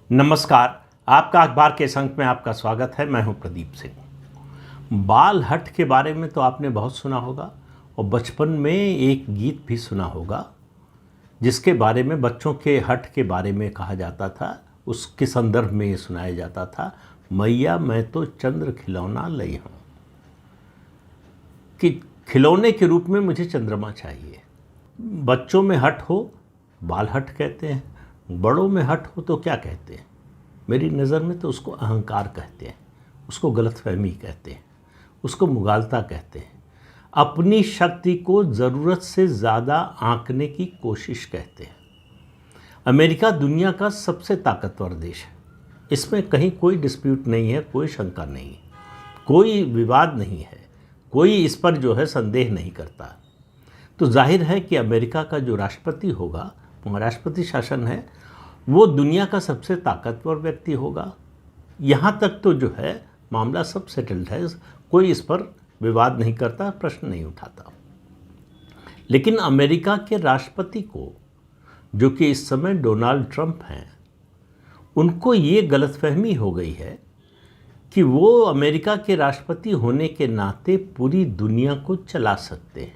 नमस्कार। आपका अखबार के इस अंक में आपका स्वागत है। मैं हूं प्रदीप सिंह। बाल हट के बारे में तो आपने बहुत सुना होगा और बचपन में एक गीत भी सुना होगा जिसके बारे में बच्चों के हट के बारे में कहा जाता था। उसके संदर्भ में ये सुनाया जाता था, मैया मैं तो चंद्र खिलौना लई हूँ, कि खिलौने के रूप में मुझे चंद्रमा चाहिए। बच्चों में हट हो बाल हट कहते हैं, बड़ों में हट हो तो क्या कहते हैं? मेरी नज़र में तो उसको अहंकार कहते हैं, उसको गलतफहमी कहते हैं, उसको मुगालता कहते हैं, अपनी शक्ति को ज़रूरत से ज़्यादा आंकने की कोशिश कहते हैं। अमेरिका दुनिया का सबसे ताकतवर देश है, इसमें कहीं कोई डिस्प्यूट नहीं है, कोई शंका नहीं है, कोई विवाद नहीं है, कोई इस पर जो है संदेह नहीं करता। तो जाहिर है कि अमेरिका का जो राष्ट्रपति होगा, राष्ट्रपति शासन है, वो दुनिया का सबसे ताकतवर व्यक्ति होगा। यहाँ तक तो जो है मामला सब सेटल्ड है, कोई इस पर विवाद नहीं करता, प्रश्न नहीं उठाता। लेकिन अमेरिका के राष्ट्रपति को, जो कि इस समय डोनाल्ड ट्रंप हैं, उनको ये गलतफहमी हो गई है कि वो अमेरिका के राष्ट्रपति होने के नाते पूरी दुनिया को चला सकते हैं।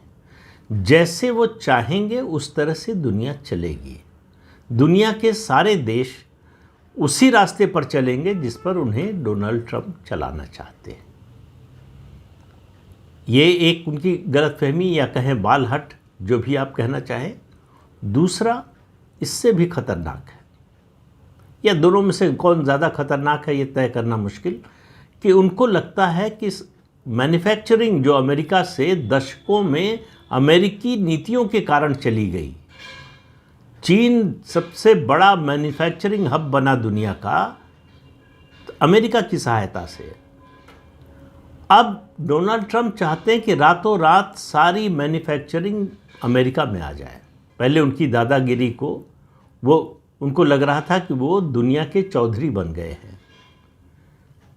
जैसे वो चाहेंगे उस तरह से दुनिया चलेगी। दुनिया के सारे देश उसी रास्ते पर चलेंगे जिस पर उन्हें डोनाल्ड ट्रंप चलाना चाहते हैं। ये एक उनकी गलतफहमी या कहें बाल हट, जो भी आप कहना चाहें। दूसरा इससे भी खतरनाक है, या दोनों में से कौन ज़्यादा खतरनाक है ये तय करना मुश्किल, कि उनको लगता है कि मैन्युफैक्चरिंग जो अमेरिका से दशकों में अमेरिकी नीतियों के कारण चली गई, चीन सबसे बड़ा मैन्युफैक्चरिंग हब बना दुनिया का अमेरिका की सहायता से। अब डोनाल्ड ट्रंप चाहते हैं कि रातों रात सारी मैन्युफैक्चरिंग अमेरिका में आ जाए। पहले उनकी दादागिरी को उनको लग रहा था कि वो दुनिया के चौधरी बन गए हैं,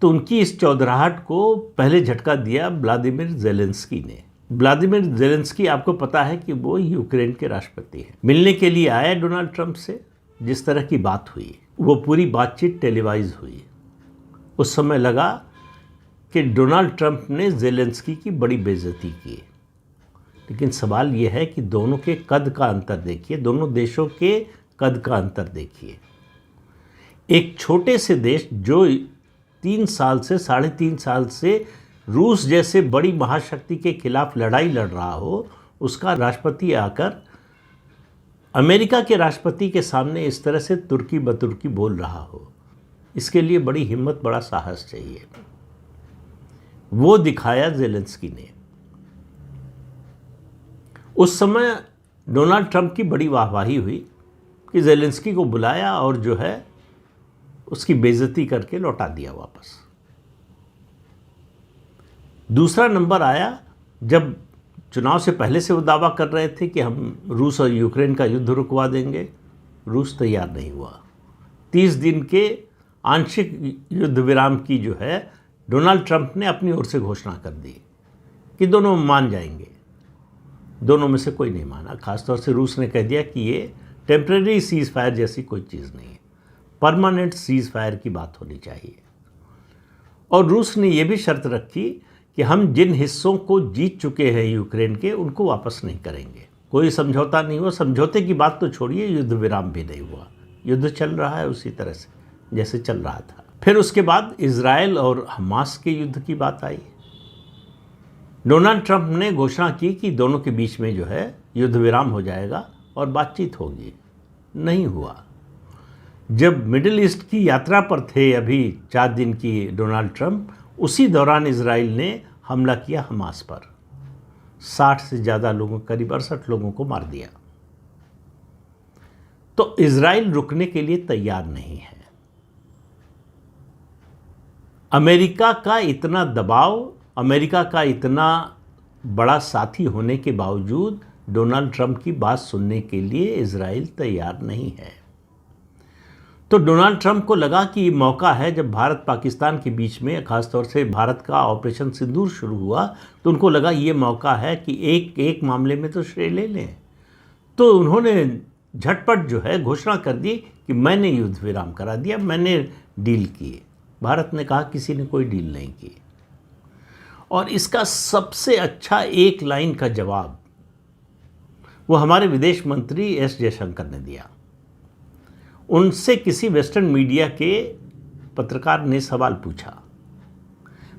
तो उनकी इस चौधराहट को पहले झटका दिया व्लादिमीर ज़ेलेंस्की ने। व्लादिमीर ज़ेलेंस्की, आपको पता है कि वो यूक्रेन के राष्ट्रपति हैं। मिलने के लिए आए डोनाल्ड ट्रंप से, जिस तरह की बात हुई वो पूरी बातचीत टेलीवाइज हुई। उस समय लगा कि डोनाल्ड ट्रंप ने ज़ेलेंस्की की बड़ी बेइज्जती की। लेकिन सवाल ये है कि दोनों के कद का अंतर देखिए, दोनों देशों के कद का अंतर देखिए। एक छोटे से देश जो 3.5 साल से रूस जैसे बड़ी महाशक्ति के खिलाफ लड़ाई लड़ रहा हो, उसका राष्ट्रपति आकर अमेरिका के राष्ट्रपति के सामने इस तरह से तुर्की बतुर्की बोल रहा हो, इसके लिए बड़ी हिम्मत, बड़ा साहस चाहिए। वो दिखाया ज़ेलेंस्की ने। उस समय डोनाल्ड ट्रंप की बड़ी वाहवाही हुई कि ज़ेलेंस्की को बुलाया और जो है उसकी बेइज्जती करके लौटा दिया वापस। दूसरा नंबर आया जब चुनाव से पहले से वो दावा कर रहे थे कि हम रूस और यूक्रेन का युद्ध रुकवा देंगे। रूस तैयार नहीं हुआ। 30 दिन के आंशिक युद्ध विराम की जो है डोनाल्ड ट्रंप ने अपनी ओर से घोषणा कर दी कि दोनों मान जाएंगे। दोनों में से कोई नहीं माना। खासतौर से रूस ने कह दिया कि ये टेम्परेरी सीज़ फायर जैसी कोई चीज़ नहीं है, परमानेंट सीज़ फायर की बात होनी चाहिए। और रूस ने यह भी शर्त रखी कि हम जिन हिस्सों को जीत चुके हैं यूक्रेन के, उनको वापस नहीं करेंगे। कोई समझौता नहीं हुआ। समझौते की बात तो छोड़िए, युद्ध विराम भी नहीं हुआ। युद्ध चल रहा है उसी तरह से जैसे चल रहा था। फिर उसके बाद इजराइल और हमास के युद्ध की बात आई। डोनाल्ड ट्रंप ने घोषणा की कि दोनों के बीच में जो है युद्ध विराम हो जाएगा और बातचीत होगी। नहीं हुआ। जब मिडिल ईस्ट की यात्रा पर थे अभी 4 दिन की डोनाल्ड ट्रंप, उसी दौरान इजराइल ने हमला किया हमास पर। 60 से ज़्यादा लोगों, करीब 68 लोगों को मार दिया। तो इजराइल रुकने के लिए तैयार नहीं है। अमेरिका का इतना दबाव, अमेरिका का इतना बड़ा साथी होने के बावजूद डोनाल्ड ट्रंप की बात सुनने के लिए इजराइल तैयार नहीं है। तो डोनाल्ड ट्रंप को लगा कि ये मौका है, जब भारत पाकिस्तान के बीच में खासतौर से भारत का ऑपरेशन सिंदूर शुरू हुआ, तो उनको लगा ये मौका है कि एक मामले में तो श्रेय ले लें। तो उन्होंने झटपट जो है घोषणा कर दी कि मैंने युद्ध विराम करा दिया, मैंने डील की। भारत ने कहा किसी ने कोई डील नहीं की। और इसका सबसे अच्छा एक लाइन का जवाब वो हमारे विदेश मंत्री एस जयशंकर ने दिया। उनसे किसी वेस्टर्न मीडिया के पत्रकार ने सवाल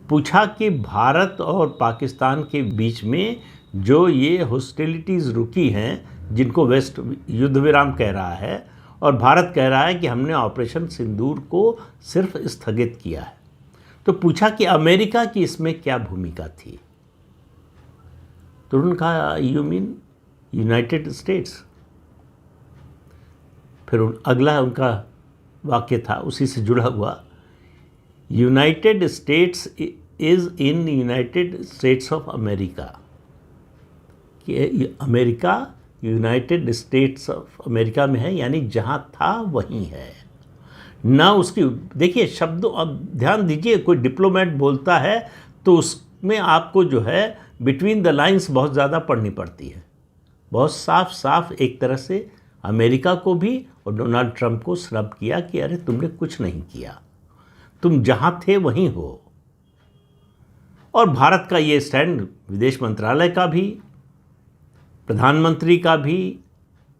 पूछा कि भारत और पाकिस्तान के बीच में जो ये हॉस्टिलिटीज़ रुकी हैं, जिनको वेस्ट युद्ध विराम कह रहा है और भारत कह रहा है कि हमने ऑपरेशन सिंदूर को सिर्फ स्थगित किया है, तो पूछा कि अमेरिका की इसमें क्या भूमिका थी। तो उन्होंने कहा यू मीन यूनाइटेड स्टेट्स। फिर अगला उनका वाक्य था उसी से जुड़ा हुआ, United States is in United States of America, कि America United States of America में है, यानी जहाँ था वहीं है ना। उसकी देखिए शब्दों, अब ध्यान दीजिए, कोई डिप्लोमेट बोलता है तो उसमें आपको जो है बिटवीन द लाइंस बहुत ज़्यादा पढ़नी पड़ती है। बहुत साफ साफ एक तरह से अमेरिका को भी और डोनाल्ड ट्रंप को श्रब किया कि अरे तुमने कुछ नहीं किया, तुम जहाँ थे वहीं हो। और भारत का ये स्टैंड विदेश मंत्रालय का भी, प्रधानमंत्री का भी,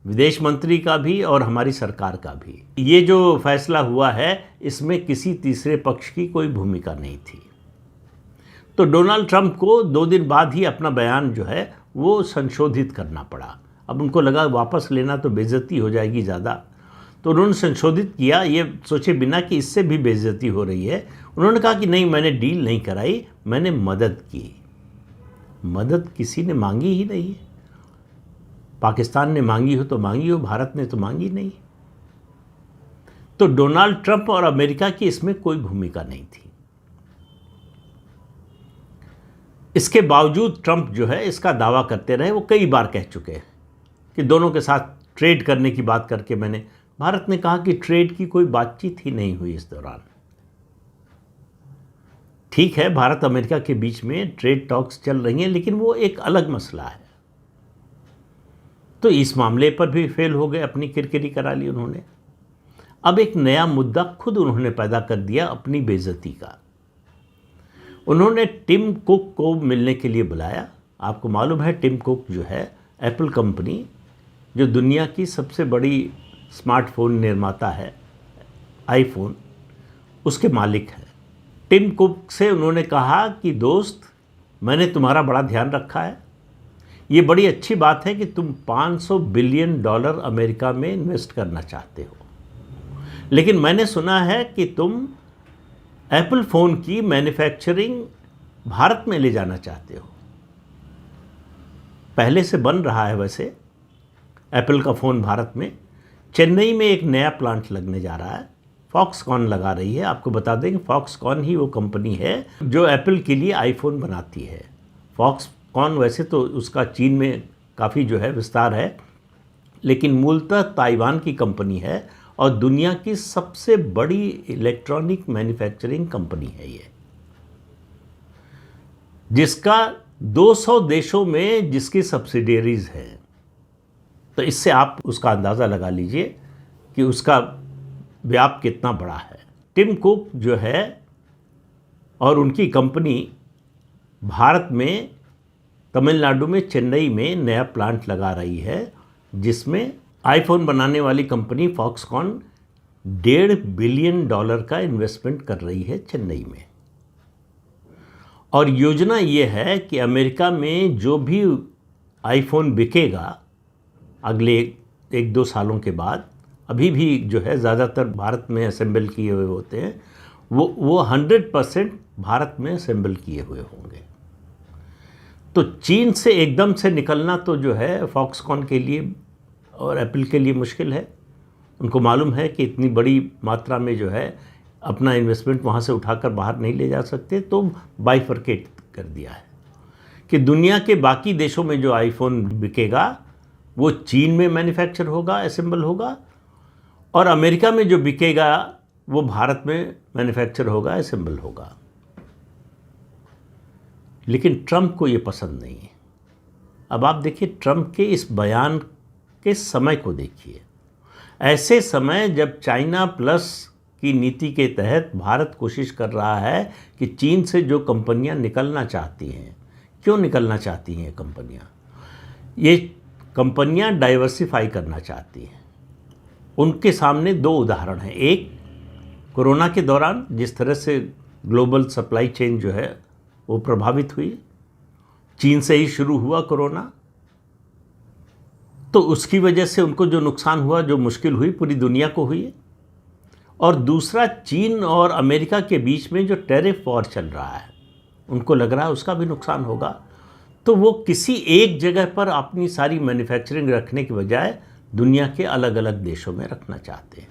विदेश मंत्री का भी और हमारी सरकार का भी, ये जो फैसला हुआ है इसमें किसी तीसरे पक्ष की कोई भूमिका नहीं थी। तो डोनाल्ड ट्रंप को 2 दिन बाद ही अपना बयान जो है वो संशोधित करना पड़ा। अब उनको लगा वापस लेना तो बेइज्जती हो जाएगी ज़्यादा, तो उन्होंने संशोधित किया, ये सोचे बिना कि इससे भी बेइज्जती हो रही है। उन्होंने कहा कि नहीं, मैंने डील नहीं कराई, मैंने मदद की। मदद किसी ने मांगी ही नहीं है। पाकिस्तान ने मांगी हो तो मांगी हो, भारत ने तो मांगी नहीं। तो डोनाल्ड ट्रंप और अमेरिका की इसमें कोई भूमिका नहीं थी। इसके बावजूद ट्रंप जो है इसका दावा करते रहे, वो कई बार कह चुके हैं कि दोनों के साथ ट्रेड करने की बात करके मैंने, भारत ने कहा कि ट्रेड की कोई बातचीत ही नहीं हुई इस दौरान। ठीक है, भारत अमेरिका के बीच में ट्रेड टॉक्स चल रही हैं, लेकिन वो एक अलग मसला है। तो इस मामले पर भी फेल हो गए, अपनी किरकिरी करा ली उन्होंने। अब एक नया मुद्दा खुद उन्होंने पैदा कर दिया अपनी बेइज्जती का। उन्होंने टिम कुक को मिलने के लिए बुलाया। आपको मालूम है टिम कुक जो है एप्पल कंपनी, जो दुनिया की सबसे बड़ी स्मार्टफोन निर्माता है, आईफोन, उसके मालिक हैं। टिम कुक से उन्होंने कहा कि दोस्त, मैंने तुम्हारा बड़ा ध्यान रखा है, ये बड़ी अच्छी बात है कि तुम $500 बिलियन अमेरिका में इन्वेस्ट करना चाहते हो, लेकिन मैंने सुना है कि तुम एप्पल फ़ोन की मैन्युफैक्चरिंग भारत में ले जाना चाहते हो। पहले से बन रहा है वैसे एप्पल का फ़ोन भारत में। चेन्नई में एक नया प्लांट लगने जा रहा है, फॉक्सकॉन लगा रही है। आपको बता दें कि फॉक्सकॉन ही वो कंपनी है जो एप्पल के लिए आईफोन बनाती है। फॉक्सकॉन वैसे तो उसका चीन में काफ़ी जो है विस्तार है, लेकिन मूलतः ताइवान की कंपनी है और दुनिया की सबसे बड़ी इलेक्ट्रॉनिक मैन्युफैक्चरिंग कंपनी है ये, जिसका 200 देशों में जिसकी सब्सिडियरीज हैं। तो इससे आप उसका अंदाज़ा लगा लीजिए कि उसका व्याप कितना बड़ा है। टिम कुक जो है और उनकी कंपनी भारत में, तमिलनाडु में, चेन्नई में नया प्लांट लगा रही है, जिसमें आईफोन बनाने वाली कंपनी फॉक्सकॉन $1.5 बिलियन का इन्वेस्टमेंट कर रही है चेन्नई में। और योजना ये है कि अमेरिका में जो भी आईफोन बिकेगा अगले 1-2 सालों के बाद, अभी भी जो है ज़्यादातर भारत में असेंबल किए हुए होते हैं, वो 100% भारत में असेंबल किए हुए होंगे। तो चीन से एकदम से निकलना तो जो है फॉक्सकॉन के लिए और एप्पल के लिए मुश्किल है। उनको मालूम है कि इतनी बड़ी मात्रा में जो है अपना इन्वेस्टमेंट वहाँ से उठाकर बाहर नहीं ले जा सकते, तो बाइफरकेट कर दिया है कि दुनिया के बाकी देशों में जो आईफोन बिकेगा वो चीन में मैन्युफैक्चर होगा, असेंबल होगा, और अमेरिका में जो बिकेगा वो भारत में मैन्युफैक्चर होगा, असेंबल होगा। लेकिन ट्रंप को ये पसंद नहीं है। अब आप देखिए ट्रंप के इस बयान के समय को देखिए। ऐसे समय जब चाइना प्लस की नीति के तहत भारत कोशिश कर रहा है कि चीन से जो कंपनियां निकलना चाहती हैं, क्यों निकलना चाहती हैं कंपनियां? ये कंपनियां डाइवर्सिफाई करना चाहती हैं। उनके सामने दो उदाहरण हैं। एक, कोरोना के दौरान जिस तरह से ग्लोबल सप्लाई चेन जो है वो प्रभावित हुई, चीन से ही शुरू हुआ कोरोना, तो उसकी वजह से उनको जो नुकसान हुआ, जो मुश्किल हुई, पूरी दुनिया को हुई। और दूसरा, चीन और अमेरिका के बीच में जो टैरिफ वॉर चल रहा है, उनको लग रहा है उसका भी नुकसान होगा, तो वो किसी एक जगह पर अपनी सारी मैन्युफैक्चरिंग रखने के बजाय दुनिया के अलग अलग देशों में रखना चाहते हैं।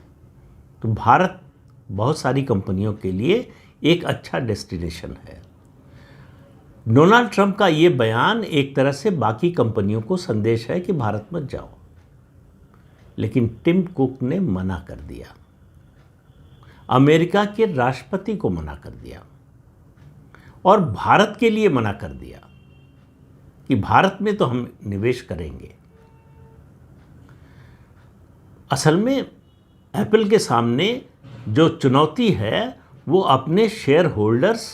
तो भारत बहुत सारी कंपनियों के लिए एक अच्छा डेस्टिनेशन है। डोनाल्ड ट्रंप का ये बयान एक तरह से बाकी कंपनियों को संदेश है कि भारत मत जाओ, लेकिन टिम कुक ने मना कर दिया, अमेरिका के राष्ट्रपति को मना कर दिया और भारत के लिए मना कर दिया कि भारत में तो हम निवेश करेंगे। असल में एप्पल के सामने जो चुनौती है वो अपने शेयर होल्डर्स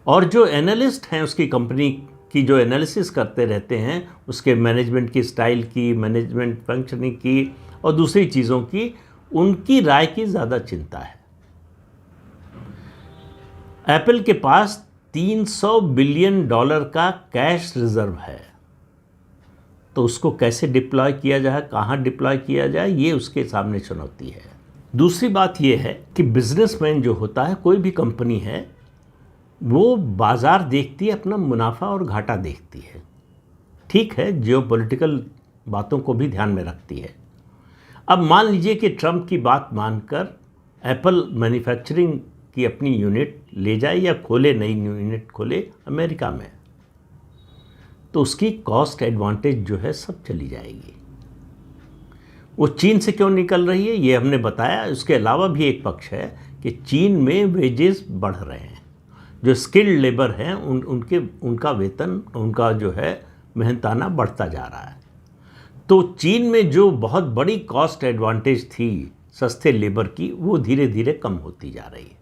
और जो एनालिस्ट हैं उसकी कंपनी की, जो एनालिसिस करते रहते हैं उसके मैनेजमेंट की स्टाइल की, मैनेजमेंट फंक्शनिंग की और दूसरी चीज़ों की, उनकी राय की ज़्यादा चिंता है। एप्पल के पास $300 बिलियन का कैश रिजर्व है, तो उसको कैसे डिप्लॉय किया जाए, कहाँ डिप्लॉय किया जाए, ये उसके सामने चुनौती है। दूसरी बात ये है कि बिजनेसमैन जो होता है, कोई भी कंपनी है, वो बाज़ार देखती है, अपना मुनाफा और घाटा देखती है। ठीक है, जियोपॉलिटिकल बातों को भी ध्यान में रखती है। अब मान लीजिए कि ट्रंप की बात मानकर एप्पल मैन्युफैक्चरिंग की अपनी यूनिट ले जाए या खोले, नई यूनिट खोले अमेरिका में, तो उसकी कॉस्ट एडवांटेज जो है सब चली जाएगी। वो चीन से क्यों निकल रही है ये हमने बताया। उसके अलावा भी एक पक्ष है कि चीन में वेजेस बढ़ रहे हैं, जो स्किल्ड लेबर हैं उनका वेतन, उनका जो है मेहनताना बढ़ता जा रहा है। तो चीन में जो बहुत बड़ी कॉस्ट एडवांटेज थी सस्ते लेबर की, वो धीरे धीरे कम होती जा रही है।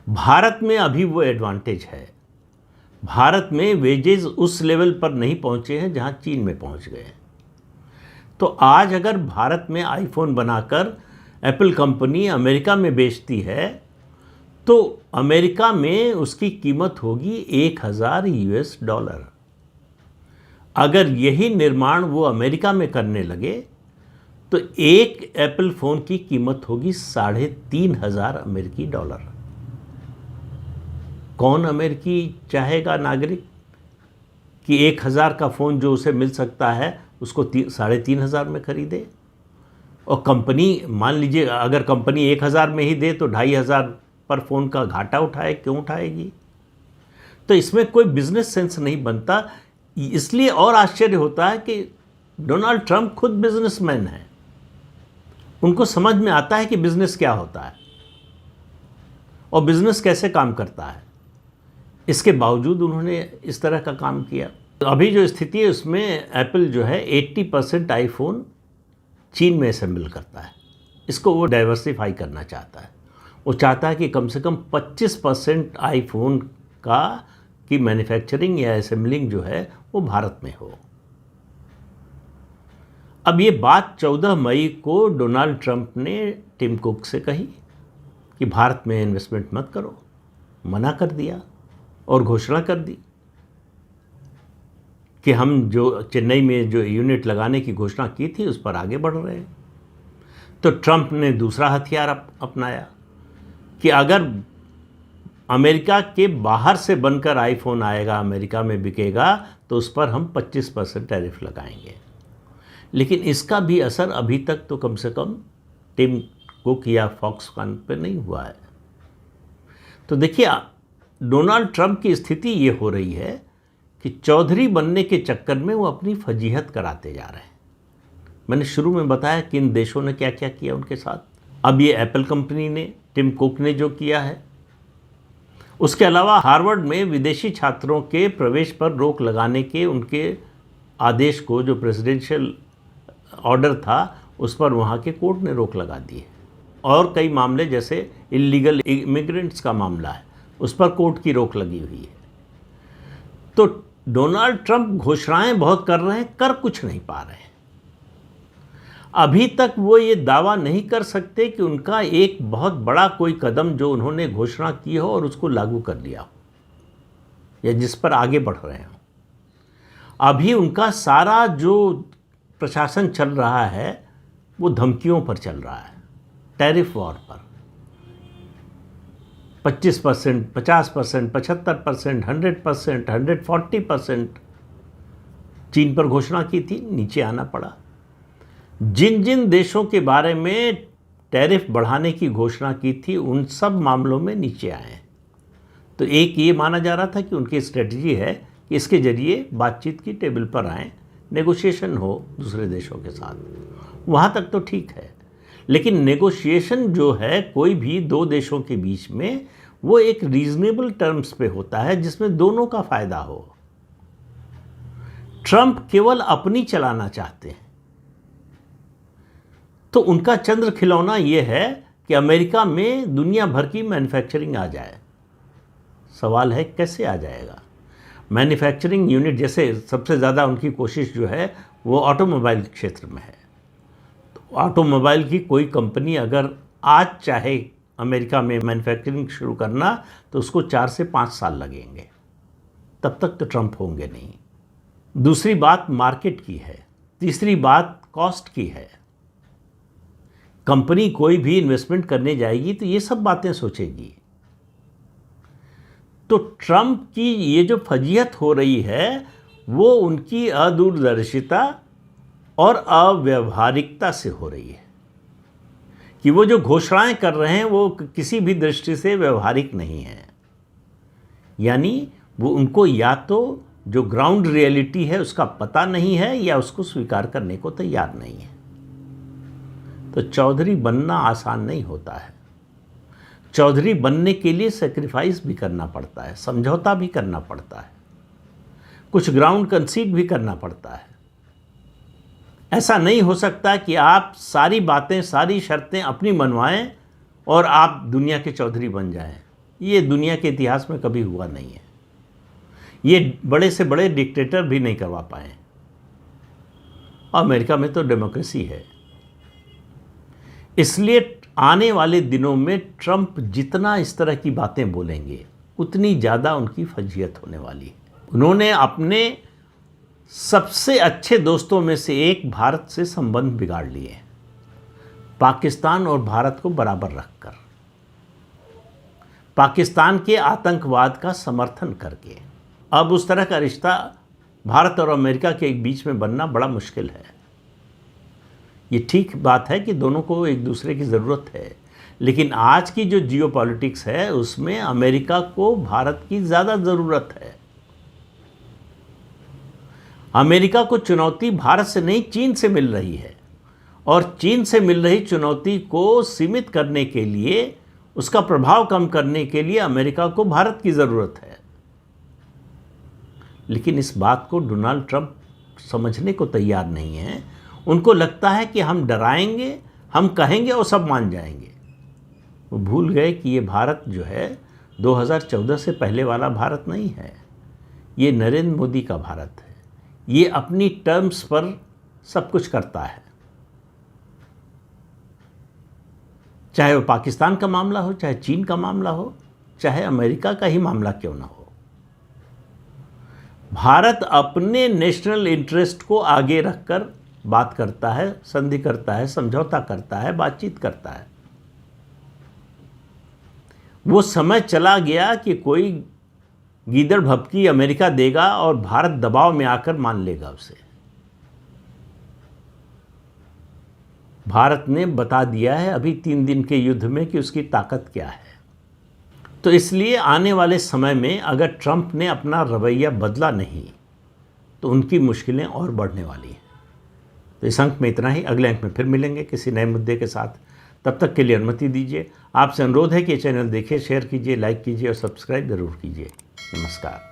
भारत में अभी वो एडवांटेज है। भारत में वेजेस उस लेवल पर नहीं पहुंचे हैं जहां चीन में पहुंच गए हैं। तो आज अगर भारत में आईफोन बनाकर एप्पल कंपनी अमेरिका में बेचती है, तो अमेरिका में उसकी कीमत होगी $1000। अगर यही निर्माण वो अमेरिका में करने लगे तो एक एप्पल फ़ोन की कीमत होगी $3500 अमेरिकी डॉलर। कौन अमेरिकी चाहेगा नागरिक कि 1000 का फ़ोन जो उसे मिल सकता है उसको 3500 में खरीदे? और कंपनी, मान लीजिए अगर कंपनी 1000 में ही दे तो 2500 पर फ़ोन का घाटा उठाए, क्यों उठाएगी? तो इसमें कोई बिजनेस सेंस नहीं बनता। इसलिए और आश्चर्य होता है कि डोनाल्ड ट्रंप खुद बिजनेसमैन हैं, उनको समझ में आता है कि बिजनेस क्या होता है और बिजनेस कैसे काम करता है। इसके बावजूद उन्होंने इस तरह का काम किया। तो अभी जो स्थिति है उसमें एप्पल जो है 80% आईफोन चीन में असेंबल करता है। इसको वो डाइवर्सिफाई करना चाहता है। वो चाहता है कि कम से कम 25% आईफोन की मैन्युफैक्चरिंग या असेंबलिंग जो है वो भारत में हो। अब ये बात 14 मई को डोनाल्ड ट्रंप ने टिम कुक से कही कि भारत में इन्वेस्टमेंट मत करो, मना कर दिया और घोषणा कर दी कि हम जो चेन्नई में जो यूनिट लगाने की घोषणा की थी उस पर आगे बढ़ रहे हैं। तो ट्रंप ने दूसरा हथियार अपनाया कि अगर अमेरिका के बाहर से बनकर आईफोन आएगा, अमेरिका में बिकेगा, तो उस पर हम 25% टैरिफ लगाएंगे। लेकिन इसका भी असर अभी तक तो कम से कम टिम कुक या फॉक्सकॉन पे नहीं हुआ है। तो देखिए, डोनाल्ड ट्रंप की स्थिति ये हो रही है कि चौधरी बनने के चक्कर में वो अपनी फजीहत कराते जा रहे हैं। मैंने शुरू में बताया कि इन देशों ने क्या क्या किया उनके साथ। अब ये एप्पल कंपनी ने, टिम कुक ने जो किया है, उसके अलावा हार्वर्ड में विदेशी छात्रों के प्रवेश पर रोक लगाने के उनके आदेश को, जो प्रेसिडेंशियल ऑर्डर था, उस पर वहाँ के कोर्ट ने रोक लगा दी है। और कई मामले जैसे इलीगल इमिग्रेंट्स का मामला है, उस पर कोर्ट की रोक लगी हुई है। तो डोनाल्ड ट्रंप घोषणाएं बहुत कर रहे हैं, कर कुछ नहीं पा रहे हैं। अभी तक वो ये दावा नहीं कर सकते कि उनका एक बहुत बड़ा कोई कदम जो उन्होंने घोषणा की हो और उसको लागू कर लिया हो या जिस पर आगे बढ़ रहे हो। अभी उनका सारा जो प्रशासन चल रहा है वो धमकियों पर चल रहा है, टैरिफ वॉर पर। 25%, 50%, 75%, 100%, 140% चीन पर घोषणा की थी, नीचे आना पड़ा। जिन जिन देशों के बारे में टैरिफ बढ़ाने की घोषणा की थी उन सब मामलों में नीचे आए हैं। तो एक ये माना जा रहा था कि उनकी स्ट्रेटजी है कि इसके ज़रिए बातचीत की टेबल पर आएँ, नेगोशिएशन हो दूसरे देशों के साथ। वहाँ तक तो ठीक है, लेकिन नेगोशिएशन जो है कोई भी दो देशों के बीच में वो एक रीजनेबल टर्म्स पे होता है जिसमें दोनों का फ़ायदा हो। ट्रंप केवल अपनी चलाना चाहते हैं। तो उनका चंद्र खिलौना ये है कि अमेरिका में दुनिया भर की मैन्युफैक्चरिंग आ जाए। सवाल है कैसे आ जाएगा। मैन्युफैक्चरिंग यूनिट जैसे सबसे ज़्यादा उनकी कोशिश जो है वो ऑटोमोबाइल क्षेत्र में है। तो ऑटोमोबाइल की कोई कंपनी अगर आज चाहे अमेरिका में मैन्युफैक्चरिंग शुरू करना तो उसको 4 से 5 साल लगेंगे, तब तक तो ट्रंप होंगे नहीं। दूसरी बात मार्केट की है, तीसरी बात कॉस्ट की है। कंपनी कोई भी इन्वेस्टमेंट करने जाएगी तो ये सब बातें सोचेगी। तो ट्रंप की ये जो फजीहत हो रही है वो उनकी अदूरदर्शिता और अव्यवहारिकता से हो रही है कि वो जो घोषणाएं कर रहे हैं वो किसी भी दृष्टि से व्यवहारिक नहीं है। यानी वो उनको या तो जो ग्राउंड रियलिटी है उसका पता नहीं है या उसको स्वीकार करने को तैयार नहीं है। तो चौधरी बनना आसान नहीं होता है। चौधरी बनने के लिए सेक्रीफाइस भी करना पड़ता है, समझौता भी करना पड़ता है, कुछ ग्राउंड कंसीड भी करना पड़ता है। ऐसा नहीं हो सकता कि आप सारी बातें, सारी शर्तें अपनी मनवाएं और आप दुनिया के चौधरी बन जाएं। ये दुनिया के इतिहास में कभी हुआ नहीं है। ये बड़े से बड़े डिक्टेटर भी नहीं करवा पाए। अमेरिका में तो डेमोक्रेसी है। इसलिए आने वाले दिनों में ट्रंप जितना इस तरह की बातें बोलेंगे उतनी ज़्यादा उनकी फजीहत होने वाली है। उन्होंने अपने सबसे अच्छे दोस्तों में से एक भारत से संबंध बिगाड़ लिए, पाकिस्तान और भारत को बराबर रखकर, पाकिस्तान के आतंकवाद का समर्थन करके। अब उस तरह का रिश्ता भारत और अमेरिका के बीच में बनना बड़ा मुश्किल है। ये ठीक बात है कि दोनों को एक दूसरे की ज़रूरत है, लेकिन आज की जो जियोपॉलिटिक्स है उसमें अमेरिका को भारत की ज़्यादा ज़रूरत है। अमेरिका को चुनौती भारत से नहीं चीन से मिल रही है, और चीन से मिल रही चुनौती को सीमित करने के लिए, उसका प्रभाव कम करने के लिए अमेरिका को भारत की ज़रूरत है। लेकिन इस बात को डोनाल्ड ट्रंप समझने को तैयार नहीं है। उनको लगता है कि हम डराएंगे, हम कहेंगे और सब मान जाएंगे। वो भूल गए कि ये भारत जो है 2014 से पहले वाला भारत नहीं है। ये नरेंद्र मोदी का भारत है। ये अपनी टर्म्स पर सब कुछ करता है, चाहे वो पाकिस्तान का मामला हो, चाहे चीन का मामला हो, चाहे अमेरिका का ही मामला क्यों ना हो। भारत अपने नेशनल इंटरेस्ट को आगे रखकर बात करता है, संधि करता है, समझौता करता है, बातचीत करता है। वो समय चला गया कि कोई गीदड़ भभकी अमेरिका देगा और भारत दबाव में आकर मान लेगा उसे। भारत ने बता दिया है अभी 3 दिन के युद्ध में कि उसकी ताकत क्या है। तो इसलिए आने वाले समय में अगर ट्रंप ने अपना रवैया बदला नहीं तो उनकी मुश्किलें और बढ़ने वाली हैं। तो इस अंक में इतना ही। अगले अंक में फिर मिलेंगे किसी नए मुद्दे के साथ। तब तक के लिए अनुमति दीजिए। आपसे अनुरोध है कि चैनल देखिए, शेयर कीजिए, लाइक कीजिए और सब्सक्राइब ज़रूर कीजिए। नमस्कार।